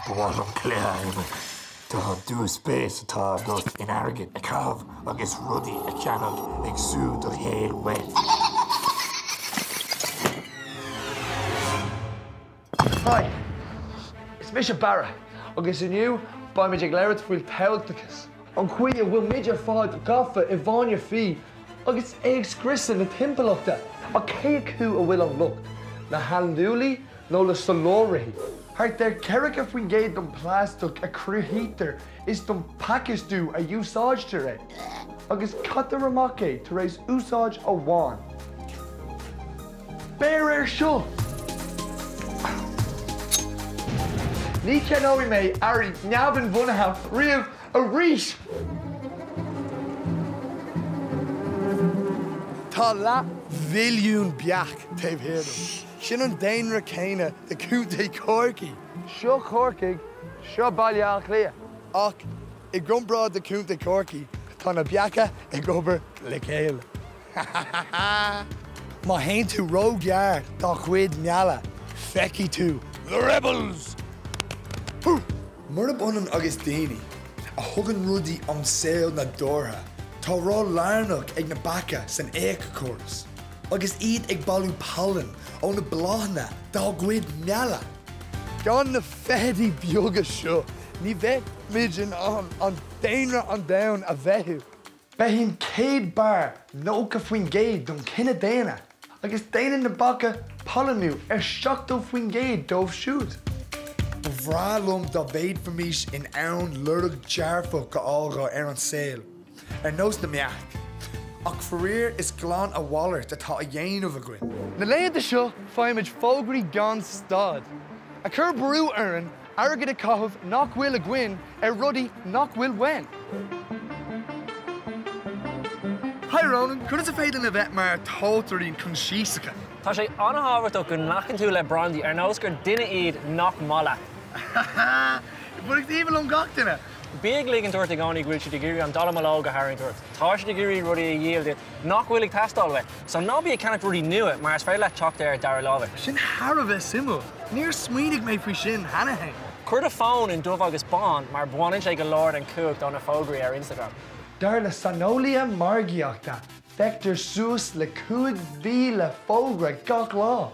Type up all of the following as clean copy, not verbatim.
bhfuil an cléime tá dús spéis atá agus in airgid a cabh agus rudaí a cheannach ag súd do héal weid. Hi, it's Misha Barra, agus inniu ba mid ag labhairt bhfuil Tomhaltachas. An chuige bhfuil mid ar fád gafa I bhain ar fí, agus ag scriosadh na timpeallaachta, a cé acu a bhfuil an lucht, na handúlaí nó le solóirithe. Thart ar ceiric a faoin géad don plástach a cruthítar is don packagedú a úsáidte ré, agus catar amach é tar éis úsáid a bháin. Béir ar seo. Ní ceanóí mé airí neamhan bhunaithe riamh a rís. Tá lá bhiliún beach taobh héadú. Sin an daonra céine de cúntaí córcaí. Seo chórcaigh, seo bailíoch lia. Ach, I gcombrád de cúntaí córcaí, tá na beacha ag obair le céile. Má haon tú ró gearr dá chuid meala, feici tú. The rebels! Mar a bunan agus daoine, a thugann rudaí an saoil na dórtha, tá rá lárnach ag na bacha san éacchóras, agus iad ag bailú pallan ó na bláthna dá gcuid meala. Gan na féadaí beaga seo, ní bheith midin an daonra an domhan a bheithú. Bheithín céad bar nó go faoin géad don cinenne déana, agus déanaan na bacha pallanú ar seachtó faoin géad dómh siúd. Bhrálum dá bhéad fa mís in ann lurg dearfa go ága ar an saoil, ar nós na meach. Ach farir is glán a bhalair atá a dhéanamh a gcuin. Na léanta seo fáimid fógraí gan stad. A chur brú aireann airgid a cathmh nach bhfuil a gcuin ar rudaí nach bhfuil wein. Hi Ronan, chud is a féidir na bheith mar tótarín chun síosacha. Tá sé anhabhairt go nachcinn tú le brandaí ar nós gur duine iad nach mala. Bud ag tíomh an gach duine. Bíag lígann tuairt ag gáinnig bhfuil si de géirí an dalamáló go hairing tuairt. Tá si de géirí rudaí a dhéalde nach bhfuil ag teastáil bheith. So ná bí a ceannach rudaí nua mar is féile le teacht ar dar lábhair. Sin thar a bheith simú. Níor smaoinigh mé faoi sin hanahain. Cuir a fón in dubh agus bán mar buainn sé go láir an cuacht don na fógraí ar Instagram. Dar le sanólia margiachta, feictar suas le 2,000 fógra gach lá.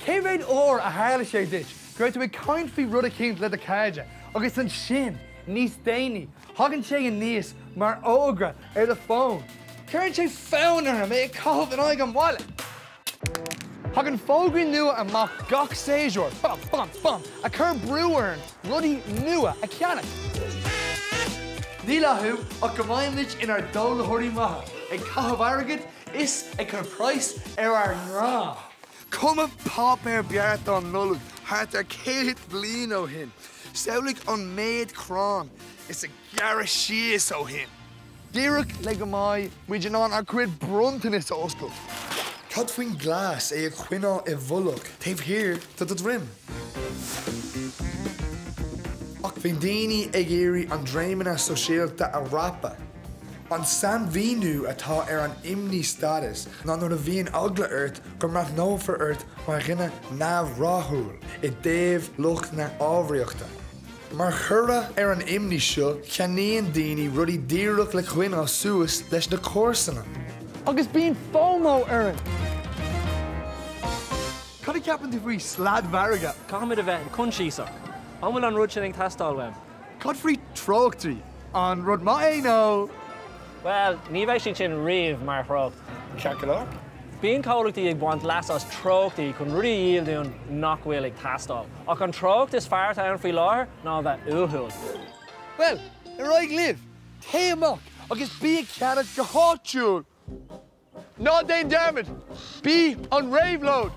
Cé bhéad ór a hála sé dit, gur tú ag cáin fí rud a chéint le a caide, agus an sin, níos déine, hagann sé an níos mar ógra ar le fón. Cuireann sé fánar mé ag cámh an aig an bhaile. Hagann fógraí nua amach gach séisiúr, bam, bam, bam, a chur brúarn, rudaí nua a ceannach. Ní lethú ach go bhhaimid inar dólathirí maithe. Ag cathmh airgid is ag chur price ar nrá. Cuma pop ar beart an nullag, thart ar céad bliain ó hin. Saoigh an méid crán, is a gearr síos ó hin. Díreach le go maiid muidir ná ar cuid bruntanis oscail. Cad faoin glas é ag chuineá I bhullach, taobh hir tá do rim. Ach bhín daoine ag éirí an dréimena sosiálta a rappa. An san bhíú atá ar an imní status ná nuair a bhíon agla ort gur mar nófar ort mar rinne nábhráthúil I déobh lucht na ábhríochta. Mar chura ar an imní seo cheanaíonn daoine rudaí díreach le chuin á suas leis na cúrsanna. Agus bíon FOMO aireann. Cad a ceapan tú faoi slad bharraga? Cáimid a bheith chun an bhfuil an rud sin ag teastáil bheith. Cad faoi treochtaí an rud má é nó? Well, ní bheith sin riamh mar chrócht. Ceacailach? Bíon cólaachtaí ag buint leas as treochtaí chun rudaí díalún nach bhfuil ag teastáil. Ach an treocht is fearr ann faoi láthair ná bheith uathúil. Well, ar raig liv, té amach agus bí ag ceannach go háitiúil. Ná déon dermid, bí an réabhlóid.